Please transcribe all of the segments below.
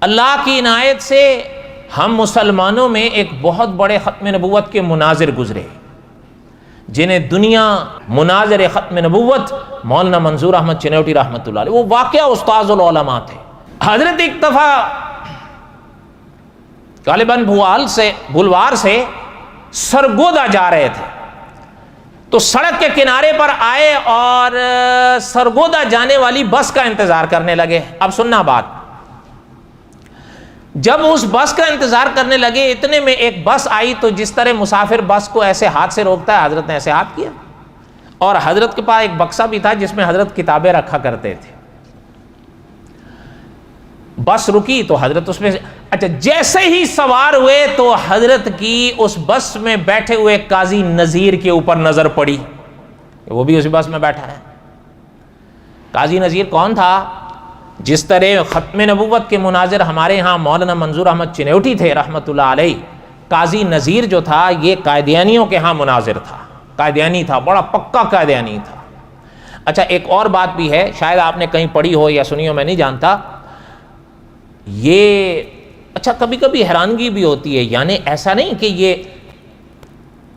اللہ کی عنایت سے ہم مسلمانوں میں ایک بہت بڑے ختم نبوت کے مناظر گزرے، جنہیں دنیا مناظر ختم نبوت مولانا منظور احمد چنوٹی رحمۃ اللہ علیہ، وہ واقعہ استاذ العلماء تھے۔ حضرت ایک دفعہ غالباً بھلوار سے سرگودا جا رہے تھے، تو سڑک کے کنارے پر آئے اور سرگودا جانے والی بس کا انتظار کرنے لگے۔ اب سننا بات، جب اس بس کا انتظار کرنے لگے اتنے میں ایک بس آئی، تو جس طرح مسافر بس کو ایسے ہاتھ سے روکتا ہے، حضرت نے ایسے ہاتھ کیا، اور حضرت کے پاس ایک بکسا بھی تھا جس میں حضرت کتابیں رکھا کرتے تھے۔ بس رکی تو حضرت اس میں اچھا جیسے ہی سوار ہوئے تو حضرت کی اس بس میں بیٹھے ہوئے قاضی نذیر کے اوپر نظر پڑی، وہ بھی اسی بس میں بیٹھا ہے۔ قاضی نذیر کون تھا؟ جس طرح ختم نبوت کے مناظر ہمارے ہاں مولانا منظور احمد چنوٹی تھے رحمۃ اللہ علیہ، قاضی نذیر جو تھا یہ قادیانیوں کے ہاں مناظر تھا، قادیانی تھا، بڑا پکا قادیانی تھا۔ اچھا ایک اور بات بھی ہے، شاید آپ نے کہیں پڑھی ہو یا سنی ہو، میں نہیں جانتا، یہ اچھا کبھی کبھی حیرانگی بھی ہوتی ہے، یعنی ایسا نہیں کہ یہ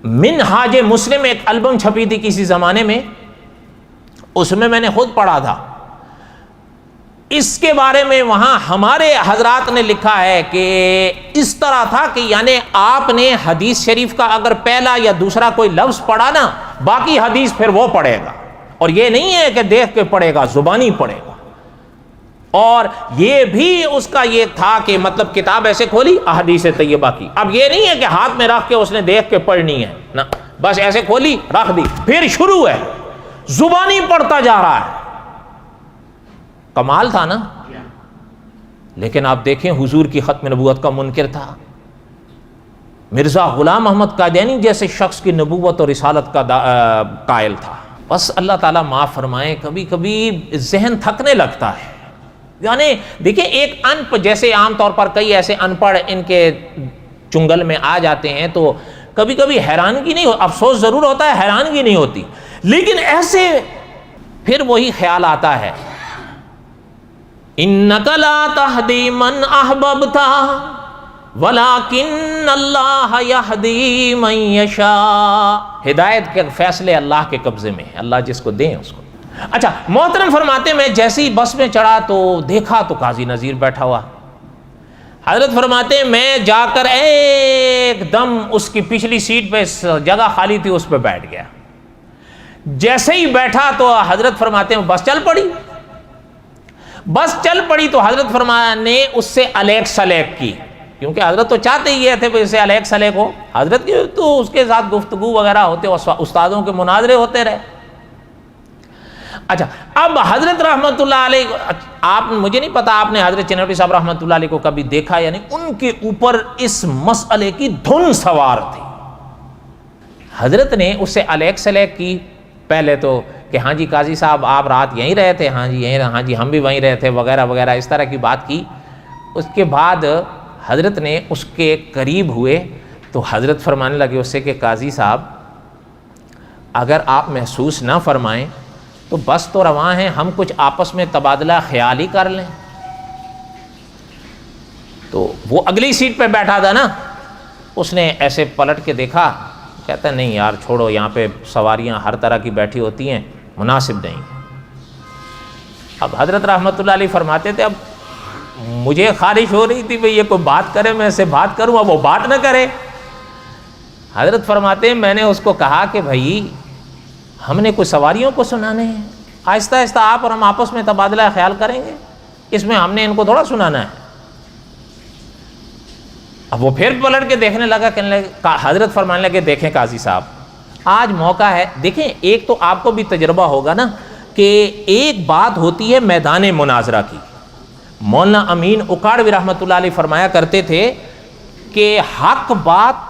منہاج مسلم ایک البم چھپی تھی کسی زمانے میں، اس میں نے خود پڑھا تھا، اس کے بارے میں وہاں ہمارے حضرات نے لکھا ہے کہ اس طرح تھا کہ یعنی آپ نے حدیث شریف کا اگر پہلا یا دوسرا کوئی لفظ پڑھا نا، باقی حدیث پھر وہ پڑھے گا، اور یہ نہیں ہے کہ دیکھ کے پڑھے گا، زبانی پڑھے گا۔ اور یہ بھی اس کا یہ تھا کہ مطلب کتاب ایسے کھولی احادیث طیبہ کی، اب یہ نہیں ہے کہ ہاتھ میں رکھ کے اس نے دیکھ کے پڑھنی ہے نا، بس ایسے کھولی رکھ دی، پھر شروع ہے، زبانی پڑھتا جا رہا ہے۔ کمال تھا نا۔ لیکن آپ دیکھیں حضور کی ختم نبوت کا منکر تھا، مرزا غلام احمد قادیانی جیسے شخص کی نبوت اور رسالت کا قائل تھا۔ بس اللہ تعالیٰ معاف فرمائے، کبھی کبھی ذہن تھکنے لگتا ہے، یعنی دیکھیں ایک جیسے عام طور پر کئی ایسے ان پڑھ ان کے چنگل میں آ جاتے ہیں تو کبھی کبھی حیرانگی نہیں افسوس ضرور ہوتا ہے، حیرانگی نہیں ہوتی، لیکن ایسے پھر وہی خیال آتا ہے، انک لا تہدی من احببت ولکن اللہ یہدی من یشاء، ہدایت کے فیصلے اللہ کے قبضے میں ہے، اللہ جس کو دیں اس کو۔ اچھا محترم فرماتے میں جیسی بس میں چڑھا تو دیکھا تو قاضی نذیر بیٹھا ہوا، حضرت فرماتے میں جا کر ایک دم اس کی پچھلی سیٹ پہ جگہ خالی تھی اس پہ بیٹھ گیا، جیسے ہی بیٹھا تو حضرت فرماتے ہیں بس چل پڑی تو حضرت فرمایا نے اس سے الیک سلیک کی، کیونکہ حضرت تو چاہتے ہی تھے کہ اس سے الیک سلیک ہو، حضرت کی تو اس کے ساتھ گفتگو وغیرہ ہوتے، استادوں کے مناظرے ہوتے رہے۔ اچھا اب حضرت رحمت اللہ علیہ، آپ مجھے نہیں پتا آپ نے حضرت چنوٹی صاحب رحمت اللہ علیہ کو کبھی دیکھا، یعنی ان کے اوپر اس مسئلے کی دھن سوار تھی۔ حضرت نے اس سے الیک سلیک کی، پہلے تو کہ ہاں جی قاضی صاحب آپ رات یہیں رہے تھے، ہاں جی ہم بھی وہیں رہے تھے وغیرہ وغیرہ، اس طرح کی بات کی۔ اس کے بعد حضرت نے اس کے قریب ہوئے تو حضرت فرمانے لگے اس سے کہ قاضی صاحب اگر آپ محسوس نہ فرمائیں تو بس تو رواں ہیں، ہم کچھ آپس میں تبادلہ خیال ہی کر لیں۔ تو وہ اگلی سیٹ پہ بیٹھا تھا نا، اس نے ایسے پلٹ کے دیکھا، کہتا ہے نہیں یار چھوڑو، یہاں پہ سواریاں ہر طرح کی بیٹھی ہوتی ہیں، مناسب نہیں۔ اب حضرت رحمت اللہ علیہ فرماتے تھے اب مجھے خواہش ہو رہی تھی بھئی یہ کوئی بات کرے، میں اسے بات کروں، اب وہ بات نہ کرے۔ حضرت فرماتے ہیں میں نے اس کو کہا کہ بھائی ہم نے کوئی سواریوں کو سنانے ہیں، آہستہ آہستہ آپ اور ہم آپس میں تبادلہ خیال کریں گے، اس میں ہم نے ان کو تھوڑا سنانا ہے۔ اب وہ پھر پلٹ کے دیکھنے لگا، کہنے لگا، حضرت فرمانے لگے دیکھیں قاضی صاحب آج موقع ہے، دیکھیں ایک تو آپ کو بھی تجربہ ہوگا نا کہ ایک بات ہوتی ہے میدان مناظرہ کی۔ مولانا امین اکاڑوی رحمۃ اللہ علیہ فرمایا کرتے تھے کہ حق بات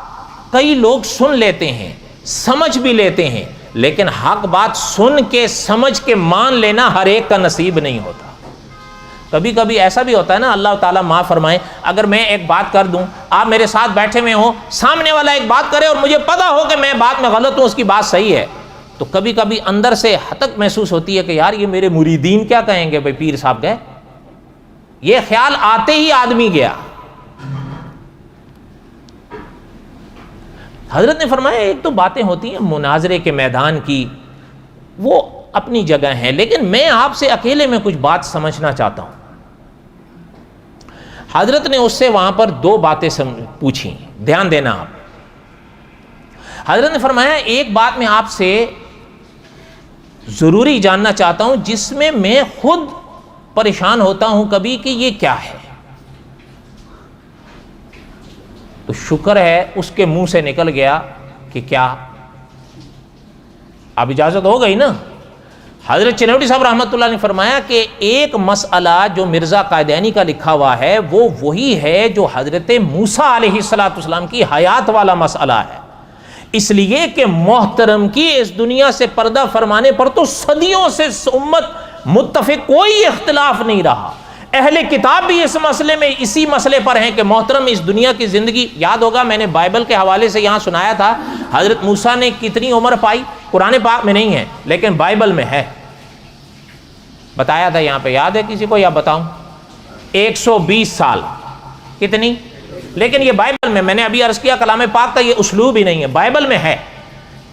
کئی لوگ سن لیتے ہیں، سمجھ بھی لیتے ہیں، لیکن حق بات سن کے سمجھ کے مان لینا ہر ایک کا نصیب نہیں ہوتا۔ کبھی کبھی ایسا بھی ہوتا ہے نا، اللہ تعالیٰ معاف فرمائے، اگر میں ایک بات کر دوں، آپ میرے ساتھ بیٹھے ہوئے ہوں، سامنے والا ایک بات کرے اور مجھے پتا ہو کہ میں بات میں غلط ہوں، اس کی بات صحیح ہے، تو کبھی کبھی اندر سے ہتک محسوس ہوتی ہے کہ یار یہ میرے مریدین کیا کہیں گے، بھائی پیر صاحب گئے، یہ خیال آتے ہی آدمی گیا. حضرت نے فرمایا ایک تو باتیں ہوتی ہیں مناظرے کے میدان کی، وہ اپنی جگہ ہیں، لیکن میں آپ سے اکیلے میں کچھ بات سمجھنا چاہتا ہوں. حضرت نے اس سے وہاں پر دو باتیں پوچھی، دھیان دینا آپ. حضرت نے فرمایا ایک بات میں آپ سے ضروری جاننا چاہتا ہوں جس میں میں خود پریشان ہوتا ہوں کبھی کہ یہ کیا ہے. تو شکر ہے اس کے منہ سے نکل گیا کہ کیا. اب اجازت ہو گئی نا. حضرت چنوٹی صاحب رحمۃ اللہ نے فرمایا کہ ایک مسئلہ جو مرزا قادیانی کا لکھا ہوا ہے وہ وہی ہے جو حضرت موسیٰ علیہ السلام کی حیات والا مسئلہ ہے. اس لیے کہ محترم کی اس دنیا سے پردہ فرمانے پر تو صدیوں سے امت متفق، کوئی اختلاف نہیں رہا. اہل کتاب بھی اس مسئلے میں اسی مسئلے پر ہیں کہ محترم اس دنیا کی زندگی، یاد ہوگا میں نے بائبل کے حوالے سے یہاں سنایا تھا حضرت موسیٰ نے کتنی عمر پائی. قرآن پاک میں نہیں ہے لیکن بائبل میں ہے، بتایا تھا یہاں پہ، یاد ہے کسی کو یا بتاؤں؟ 120 سال. کتنی؟ لیکن یہ بائبل میں نے ابھی عرض کیا کلام پاک کا یہ اسلوب ہی نہیں ہے، بائبل میں ہے.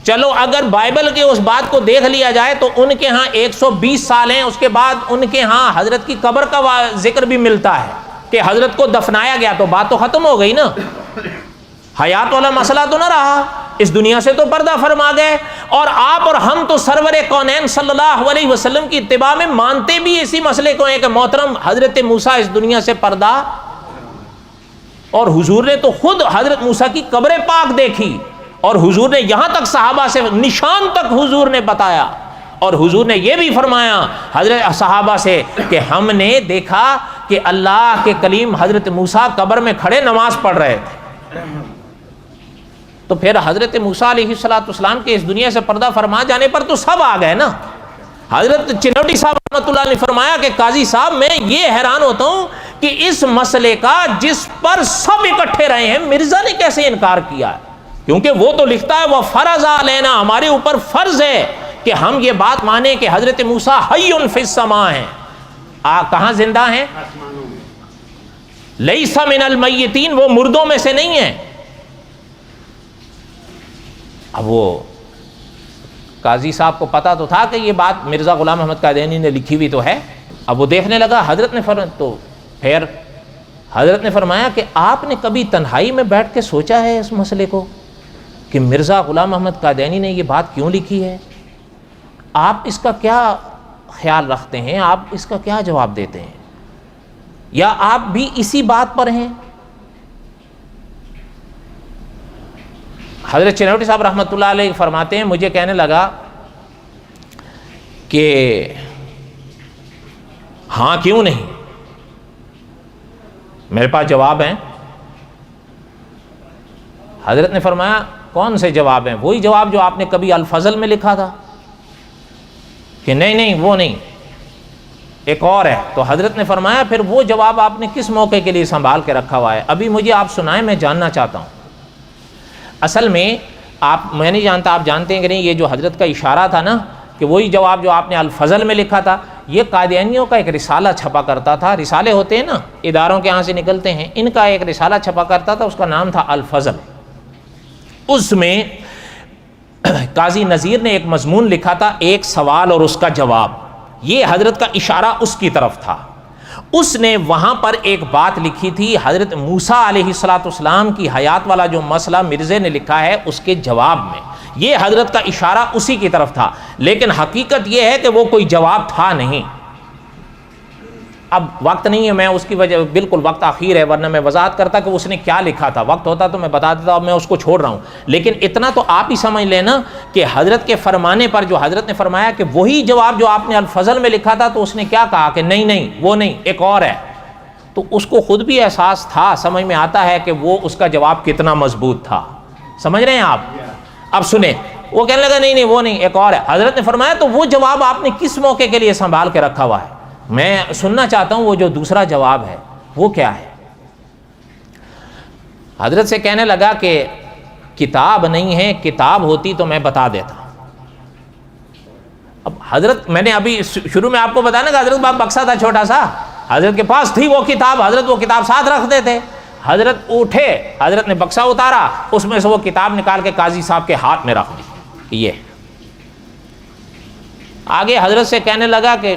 چلو اگر بائبل کے اس بات کو دیکھ لیا جائے تو ان کے ہاں 120 سال ہیں. اس کے بعد ان کے ہاں حضرت کی قبر کا ذکر بھی ملتا ہے کہ حضرت کو دفنایا گیا، تو بات تو ختم ہو گئی نا. حیات والا مسئلہ تو نہ رہا، اس دنیا سے تو پردہ فرما گئے. اور آپ اور ہم تو سرور کونین صلی اللہ علیہ وسلم کی اتباع میں مانتے بھی اسی مسئلے کو ہیں کہ محترم حضرت موسیٰ اس دنیا سے پردہ، اور حضور نے تو خود حضرت موسیٰ کی قبر پاک دیکھی، اور حضور نے یہاں تک صحابہ سے نشان تک حضور نے بتایا، اور حضور نے یہ بھی فرمایا حضرت صحابہ سے کہ ہم نے دیکھا کہ اللہ کے کلیم حضرت موسیٰ قبر میں کھڑے نماز پڑھ رہے تھے. تو پھر حضرت موسیٰ علیہ السلام کے اس دنیا سے پردہ فرما جانے پر تو سب آ گئے نا. حضرت چنوٹی صاحب رحمۃ اللہ نے فرمایا کہ قاضی صاحب میں یہ حیران ہوتا ہوں کہ اس مسئلے کا جس پر سب اکٹھے رہے ہیں مرزا نے کیسے انکار کیا ہے. کیونکہ وہ تو لکھتا ہے وہ فرض علینا، ہمارے اوپر فرض ہے کہ ہم یہ بات مانیں کہ حضرت موسیٰ حی فی السماء ہیں. کہاں زندہ ہیں؟ لیس من المیتین، وہ مردوں میں سے نہیں ہیں. اب وہ قاضی صاحب کو پتا تو تھا کہ یہ بات مرزا غلام احمد قادیانی نے لکھی ہوئی تو ہے. اب وہ دیکھنے لگا. حضرت نے تو پھر حضرت نے فرمایا کہ آپ نے کبھی تنہائی میں بیٹھ کے سوچا ہے اس مسئلے کو کہ مرزا غلام احمد قادیانی نے یہ بات کیوں لکھی ہے؟ آپ اس کا کیا خیال رکھتے ہیں؟ آپ اس کا کیا جواب دیتے ہیں؟ یا آپ بھی اسی بات پر ہیں؟ حضرت چنوٹی صاحب رحمۃ اللہ علیہ فرماتے ہیں مجھے کہنے لگا کہ ہاں کیوں نہیں، میرے پاس جواب ہیں. حضرت نے فرمایا کون سے جواب ہیں؟ وہی جواب جو آپ نے کبھی الفضل میں لکھا تھا. کہ نہیں وہ نہیں، ایک اور ہے. تو حضرت نے فرمایا پھر وہ جواب آپ نے کس موقع کے لیے سنبھال کے رکھا ہوا ہے؟ ابھی مجھے آپ سنائیں، میں جاننا چاہتا ہوں. اصل میں میں نہیں جانتا، آپ جانتے ہیں کہ نہیں، یہ جو حضرت کا اشارہ تھا نا کہ وہی جواب جو آپ نے الفضل میں لکھا تھا، یہ قادیانیوں کا ایک رسالہ چھپا کرتا تھا. رسالے ہوتے ہیں نا اداروں کے یہاں سے نکلتے ہیں، ان کا ایک رسالہ چھپا کرتا تھا، اس کا نام تھا الفضل. اس میں قاضی نذیر نے ایک مضمون لکھا تھا، ایک سوال اور اس کا جواب. یہ حضرت کا اشارہ اس کی طرف تھا. اس نے وہاں پر ایک بات لکھی تھی حضرت موسیٰ علیہ السلام کی حیات والا جو مسئلہ مرزے نے لکھا ہے اس کے جواب میں. یہ حضرت کا اشارہ اسی کی طرف تھا، لیکن حقیقت یہ ہے کہ وہ کوئی جواب تھا نہیں. اب وقت نہیں ہے، میں اس کی وجہ بالکل وقت آخر ہے، ورنہ میں وضاحت کرتا کہ اس نے کیا لکھا تھا. وقت ہوتا تو میں بتا دیتا، اب میں اس کو چھوڑ رہا ہوں. لیکن اتنا تو آپ ہی سمجھ لینا کہ حضرت کے فرمانے پر جو حضرت نے فرمایا کہ وہی جواب جو آپ نے الفضل میں لکھا تھا، تو اس نے کیا کہا کہ نہیں وہ نہیں، ایک اور ہے. تو اس کو خود بھی احساس تھا، سمجھ میں آتا ہے کہ وہ اس کا جواب کتنا مضبوط تھا. سمجھ رہے ہیں آپ؟ اب سنیں، وہ کہنے لگا نہیں وہ نہیں، ایک اور ہے. حضرت نے فرمایا تو وہ جواب آپ نے کس موقع کے لیے سنبھال کے رکھا ہوا ہے؟ میں سننا چاہتا ہوں وہ جو دوسرا جواب ہے وہ کیا ہے. حضرت سے کہنے لگا کہ کتاب نہیں ہے، کتاب ہوتی تو میں بتا دیتا. اب حضرت، میں نے ابھی شروع میں آپ کو بتایا نا کہ حضرت باپ بکسا تھا چھوٹا سا، حضرت کے پاس تھی وہ کتاب، حضرت وہ کتاب ساتھ رکھتے تھے. حضرت اٹھے، حضرت نے بکسا اتارا، اس میں سے وہ کتاب نکال کے قاضی صاحب کے ہاتھ میں رکھ دی. یہ آگے حضرت سے کہنے لگا کہ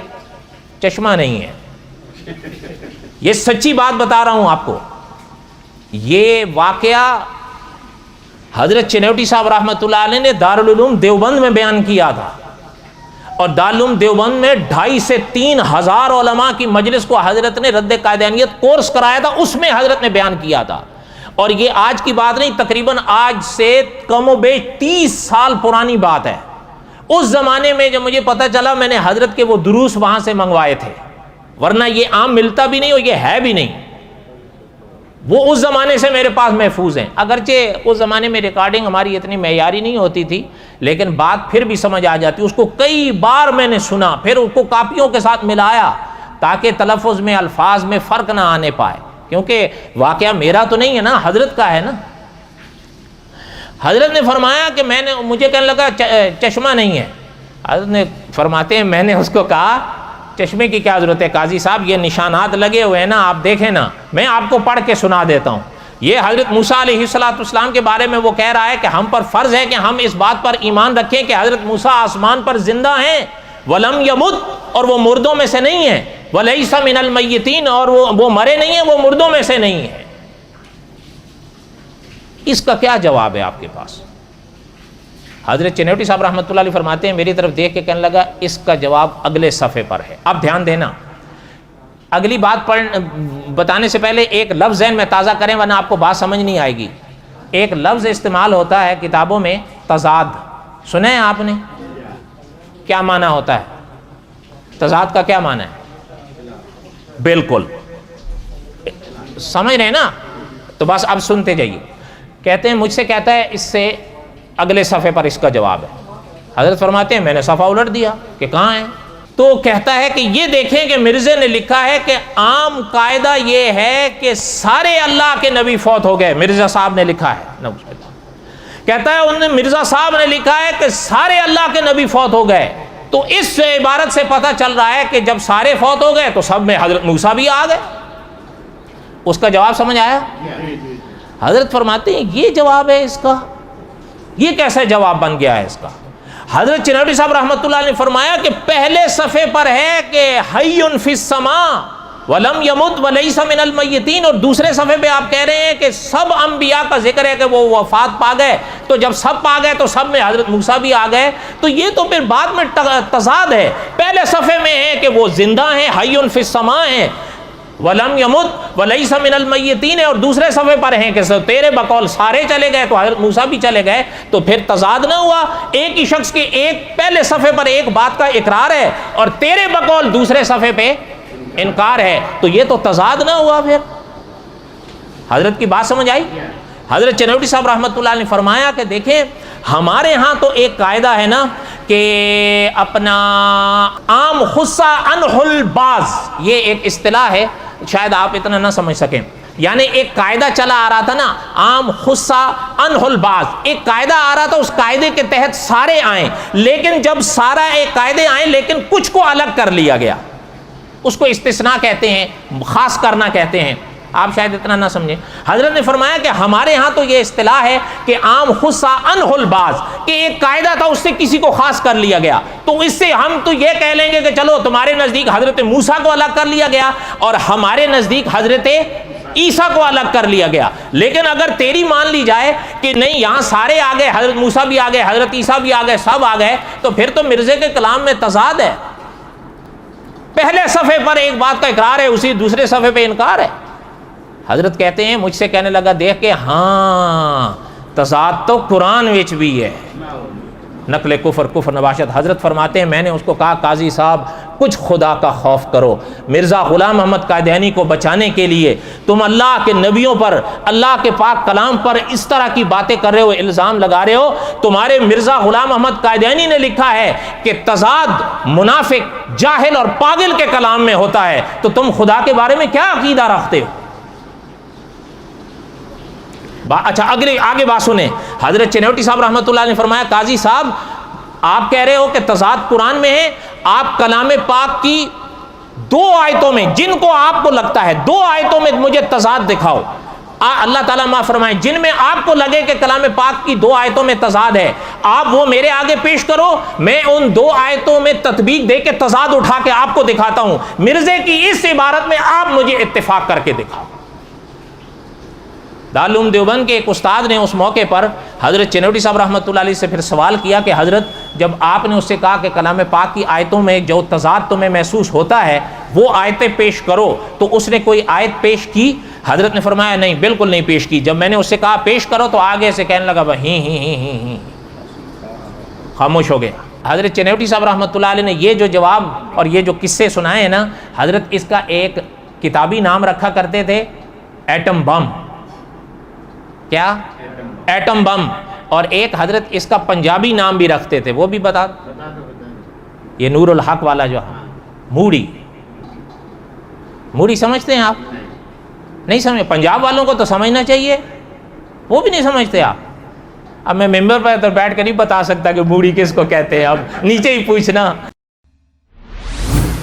چشمہ نہیں ہے. یہ سچی بات بتا رہا ہوں آپ کو. یہ واقعہ حضرت چنوٹی صاحب رحمۃ اللہ علیہ نے دارالعلوم دیوبند میں بیان کیا تھا، اور دارالعلوم دیوبند میں 2,500 سے 3,000 علماء کی مجلس کو حضرت نے رد قائدانیت کورس کرایا تھا، اس میں حضرت نے بیان کیا تھا. اور یہ آج کی بات نہیں، تقریباً آج سے کم و بیش 30 سال پرانی بات ہے. اس زمانے میں جب مجھے پتہ چلا، میں نے حضرت کے وہ دروس وہاں سے منگوائے تھے، ورنہ یہ عام ملتا بھی نہیں اور یہ ہے بھی نہیں. وہ اس زمانے سے میرے پاس محفوظ ہیں. اگرچہ اس زمانے میں ریکارڈنگ ہماری اتنی معیاری نہیں ہوتی تھی، لیکن بات پھر بھی سمجھ آ جاتی. اس کو کئی بار میں نے سنا، پھر اس کو کاپیوں کے ساتھ ملایا تاکہ تلفظ میں، الفاظ میں فرق نہ آنے پائے، کیونکہ واقعہ میرا تو نہیں ہے نا، حضرت کا ہے نا. حضرت نے فرمایا کہ مجھے کہنے لگا چشمہ نہیں ہے. حضرت نے فرماتے ہیں میں نے اس کو کہا چشمے کی کیا ضرورت ہے قاضی صاحب، یہ نشانات لگے ہوئے ہیں نا، آپ دیکھیں نا، میں آپ کو پڑھ کے سنا دیتا ہوں. یہ حضرت موسیٰ علیہ السلام کے بارے میں وہ کہہ رہا ہے کہ ہم پر فرض ہے کہ ہم اس بات پر ایمان رکھیں کہ حضرت موسیٰ آسمان پر زندہ ہیں، وَلَمْ يَمُتْ، اور وہ مردوں میں سے نہیں ہیں، وَلَيْسَ مِنَ الْمَيِّتِينَ، اور وہ مرے نہیں ہیں، وہ مردوں میں سے نہیں ہیں. اس کا کیا جواب ہے آپ کے پاس؟ حضرت چنوٹی صاحب رحمۃ اللہ علیہ فرماتے ہیں، میری طرف دیکھ کے کہنے لگا اس کا جواب اگلے صفحے پر ہے. اب دھیان دینا، اگلی بات بتانے سے پہلے ایک لفظ ذہن میں تازہ کریں ورنہ آپ کو بات سمجھ نہیں آئے گی. ایک لفظ استعمال ہوتا ہے کتابوں میں، تضاد. سنے ہیں آپ نے؟ کیا معنی ہوتا ہے تضاد کا؟ کیا معنی ہے؟ بالکل سمجھ رہے ہیں نا؟ تو بس اب سنتے جائیے. کہتے ہیں، مجھ سے کہتا ہے اس سے اگلے صفحے پر اس کا جواب ہے. حضرت فرماتے ہیں میں نے صفحہ الٹ دیا کہ کہاں ہے، تو کہتا ہے کہ یہ دیکھیں کہ مرزا نے لکھا ہے کہ عام قاعدہ یہ ہے کہ سارے اللہ کے نبی فوت ہو گئے. مرزا صاحب نے لکھا ہے، کہتا ہے مرزا صاحب نے لکھا ہے کہ سارے اللہ کے نبی فوت ہو گئے. تو اس عبارت سے پتہ چل رہا ہے کہ جب سارے فوت ہو گئے تو سب میں حضرت موسیٰ بھی آ گئے. اس کا جواب سمجھ آیا؟ حضرت فرماتے ہیں یہ جواب ہے اس کا، یہ کیسے جواب بن گیا ہے اس کا؟ حضرت چنوٹی صاحب رحمۃ اللہ نے فرمایا کہ پہلے صفحے پر ہے کہ حی فی السماء ولم یمت ولیس من المیتین، اور دوسرے صفحے پہ آپ کہہ رہے ہیں کہ سب انبیاء کا ذکر ہے کہ وہ وفات پا گئے. تو جب سب پا گئے تو سب میں حضرت موسیٰ بھی آ گئے. تو یہ تو پھر بعد میں تضاد ہے. پہلے صفحے میں ہے کہ وہ زندہ ہیں، حی فی السماء ہیں، ولم یمت ولیس من المیتین، اور دوسرے صفحے پر ہیں کہ تیرے بقول سارے چلے گئے تو حضرت موسیٰ بھی چلے گئے. تو پھر تضاد نہ ہوا؟ ایک ہی شخص کے ایک پہلے صفحے پر ایک بات کا اقرار ہے اور تیرے بقول دوسرے صفحے پہ انکار ہے، تو یہ تو تضاد نہ ہوا؟ پھر حضرت کی بات سمجھ آئی؟ حضرت چنوٹی صاحب رحمۃ اللہ نے فرمایا کہ دیکھیں ہمارے ہاں تو ایک قاعدہ ہے نا کہ اپنا عام خصہ انہ الباز، یہ ایک اصطلاح ہے، شاید آپ اتنا نہ سمجھ سکیں. یعنی ایک قاعدہ چلا آ رہا تھا نا، عام خصہ انہ الباز، ایک قاعدہ آ رہا تھا، اس قاعدے کے تحت سارے آئیں، لیکن جب سارا ایک قاعدے آئیں لیکن کچھ کو الگ کر لیا گیا، اس کو استثناء کہتے ہیں، خاص کرنا کہتے ہیں. آپ شاید اتنا نہ سمجھیں. حضرت نے فرمایا کہ ہمارے ہاں تو یہ اصطلاح ہے کہ عام خصہ انہ الباز، کہ ایک قاعدہ تھا اس سے کسی کو خاص کر لیا گیا، تو اس سے ہم تو یہ کہہ لیں گے کہ چلو تمہارے نزدیک حضرت موسیٰ کو الگ کر لیا گیا اور ہمارے نزدیک حضرت عیسیٰ کو الگ کر لیا گیا. لیکن اگر تیری مان لی جائے کہ نہیں یہاں سارے آ گئے، حضرت موسیٰ بھی آ گئے، حضرت عیسیٰ بھی آ گئے، سب آ گئے، تو پھر تو مرزا کے کلام میں تضاد ہے. پہلے صفحے پر ایک بات کا اقرار ہے، اسی دوسرے صفحے پہ انکار ہے. حضرت کہتے ہیں، مجھ سے کہنے لگا دیکھ کے ہاں تضاد تو قرآن وچ بھی ہے، نقل کفر کفر نباشت. حضرت فرماتے ہیں میں نے اس کو کہا قاضی صاحب کچھ خدا کا خوف کرو. مرزا غلام محمد قادیانی کو بچانے کے لیے تم اللہ کے نبیوں پر، اللہ کے پاک کلام پر اس طرح کی باتیں کر رہے ہو، الزام لگا رہے ہو. تمہارے مرزا غلام محمد قادیانی نے لکھا ہے کہ تضاد منافق، جاہل اور پاگل کے کلام میں ہوتا ہے، تو تم خدا کے بارے میں کیا عقیدہ رکھتے ہو؟ اچھا آگے بات سنیں. حضرت چنوٹی صاحب رحمۃ اللہ نے فرمایا قاضی صاحب آپ کہہ رہے ہو کہ تضاد قرآن میں ہے، آپ کلام پاک کی دو آیتوں میں جن کو آپ کو لگتا ہے دو آیتوں میں مجھے تضاد دکھاؤ، اللہ تعالیٰ معاف فرمائے، جن میں آپ کو لگے کہ کلام پاک کی دو آیتوں میں تضاد ہے، آپ وہ میرے آگے پیش کرو، میں ان دو آیتوں میں تطبیق دے کے تضاد اٹھا کے آپ کو دکھاتا ہوں، مرزے کی اس عبارت میں آپ مجھے اتفاق کر کے دکھاؤ۔ دارالعلوم دیوبند کے ایک استاد نے اس موقع پر حضرت چنوٹی صاحب رحمۃ اللہ علیہ سے پھر سوال کیا کہ حضرت جب آپ نے اس سے کہا کہ کلام پاک کی آیتوں میں جو تضاد تمہیں محسوس ہوتا ہے وہ آیتیں پیش کرو، تو اس نے کوئی آیت پیش کی؟ حضرت نے فرمایا نہیں، بالکل نہیں پیش کی۔ جب میں نے اس سے کہا پیش کرو تو آگے سے کہنے لگا ہی خاموش ہو گیا۔ حضرت چنوٹی صاحب رحمۃ اللہ علیہ نے یہ جو جواب اور یہ جو قصے سنائے ہیں نا، حضرت اس کا ایک کتابی نام رکھا کرتے تھے ایٹم بم۔ کیا؟ Atom bomb. اور ایک حضرت اس کا پنجابی نام بھی رکھتے تھے، وہ بھی بتا دو۔ یہ نور الحق والا جو ہے موڑی، موڑی سمجھتے ہیں آپ؟ نہیں سمجھے؟ پنجاب والوں کو تو سمجھنا چاہیے، وہ بھی نہیں سمجھتے آپ۔ اب میں ممبر پر تو بیٹھ کر نہیں بتا سکتا کہ موڑی کس کو کہتے ہیں، اب نیچے ہی پوچھنا۔